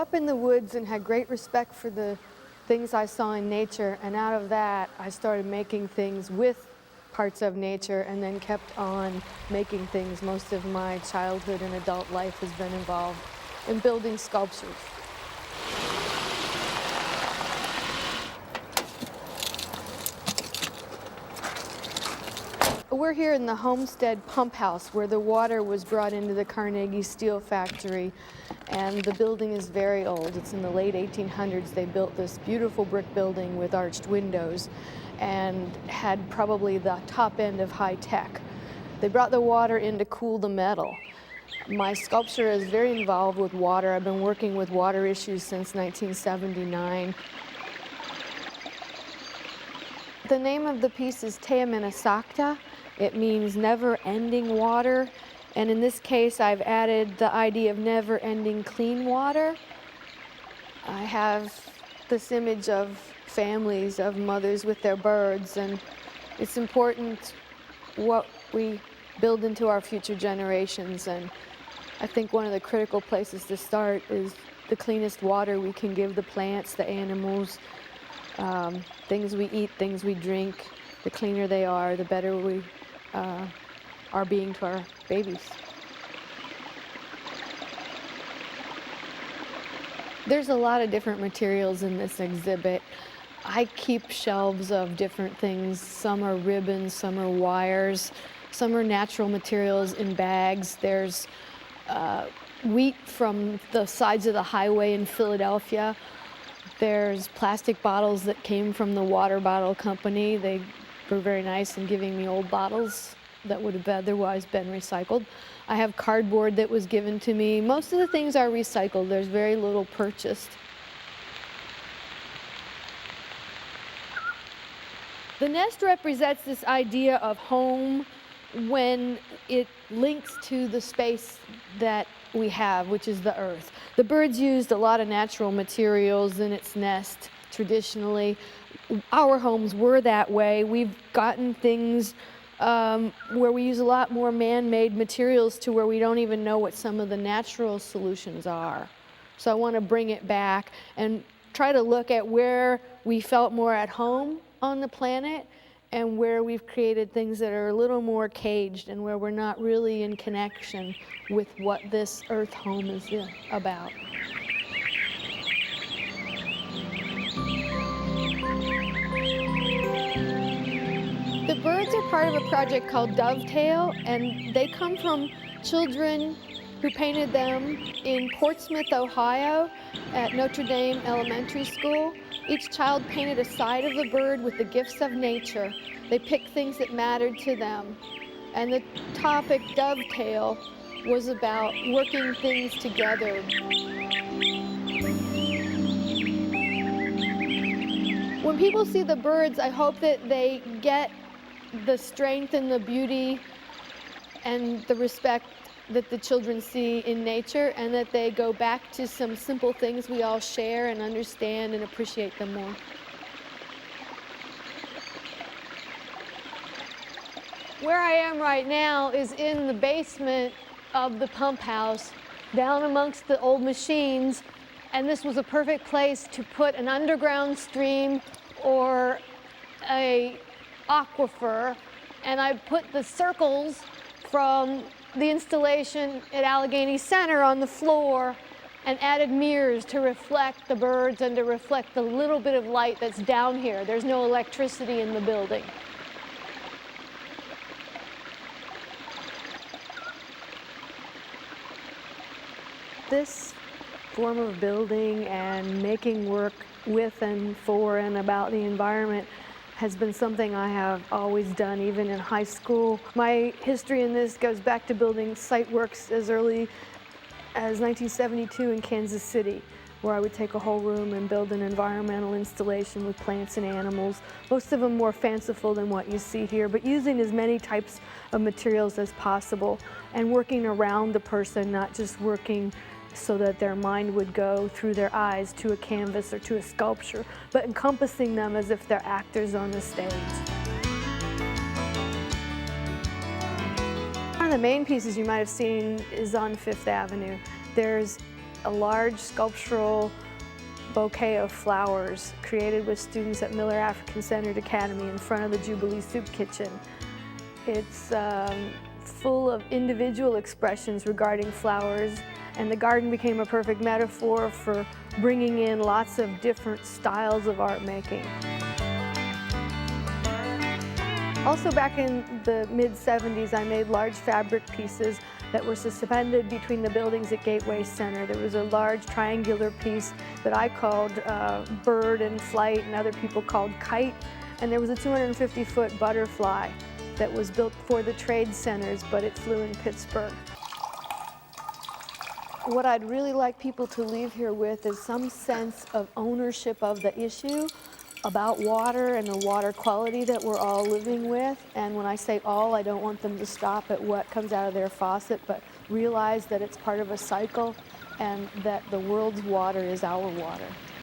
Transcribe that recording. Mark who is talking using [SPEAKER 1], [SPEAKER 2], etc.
[SPEAKER 1] up in the woods and had great respect for the things I saw in nature, and out of that I started making things with parts of nature and then kept on making things. Most of my childhood and adult life has been involved in building sculptures. We're here in the Homestead pump house where the water was brought into the Carnegie Steel Factory, and the building is very old. It's in the late 1800s. They built this beautiful brick building with arched windows and had probably the top end of high tech. They brought the water in to cool the metal. My sculpture is very involved with water. I've been working with water issues since 1979. The name of the piece is Te Amena Sakta. It means never-ending water, and in this case I've added the idea of never-ending clean water. I have this image of families, of mothers with their birds, and it's important what we build into our future generations, and I think one of the critical places to start is the cleanest water we can give the plants, the animals, things we eat, things we drink. The cleaner they are, the better we are being to our babies. There's a lot of different materials in this exhibit. I keep shelves of different things. Some are ribbons, some are wires, some are natural materials in bags. There's wheat from the sides of the highway in Philadelphia. There's plastic bottles that came from the water bottle company. They were very nice in giving me old bottles that would have otherwise been recycled. I have cardboard that was given to me. Most of the things are recycled. There's very little purchased. The nest represents this idea of home when it links to the space that we have, which is the earth. The birds used a lot of natural materials in its nest traditionally. Our homes were that way. We've gotten things where we use a lot more man-made materials to where we don't even know what some of the natural solutions are. So I want to bring it back and try to look at where we felt more at home on the planet and where we've created things that are a little more caged and where we're not really in connection with what this earth home is about. The birds are part of a project called Dovetail, and they come from children who painted them in Portsmouth, Ohio, at Notre Dame Elementary School. Each child painted a side of the bird with the gifts of nature. They picked things that mattered to them. And the topic, Dovetail, was about working things together. When people see the birds, I hope that they get the strength and the beauty and the respect that the children see in nature, and that they go back to some simple things we all share and understand and appreciate them more. Where I am right now is in the basement of the pump house, down amongst the old machines, and this was a perfect place to put an underground stream or a aquifer, and I put the circles from the installation at Allegheny Center on the floor and added mirrors to reflect the birds and to reflect the little bit of light that's down here. There's no electricity in the building. This form of building and making work with and for and about the environment has been something I have always done, even in high school. My history in this goes back to building site works as early as 1972 in Kansas City, where I would take a whole room and build an environmental installation with plants and animals, most of them more fanciful than what you see here, but using as many types of materials as possible and working around the person, not just working so that their mind would go through their eyes to a canvas or to a sculpture, but encompassing them as if they're actors on the stage. One of the main pieces you might have seen is on Fifth Avenue. There's a large sculptural bouquet of flowers created with students at Miller African Centered Academy in front of the Jubilee Soup Kitchen. It's full of individual expressions regarding flowers, and the garden became a perfect metaphor for bringing in lots of different styles of art making. Also back in the mid-70s, I made large fabric pieces that were suspended between the buildings at Gateway Center. There was a large triangular piece that I called Bird and Flight, and other people called Kite. And there was a 250-foot butterfly that was built for the trade centers, but it flew in Pittsburgh. What I'd really like people to leave here with is some sense of ownership of the issue about water and the water quality that we're all living with. And when I say all, I don't want them to stop at what comes out of their faucet, but realize that it's part of a cycle and that the world's water is our water.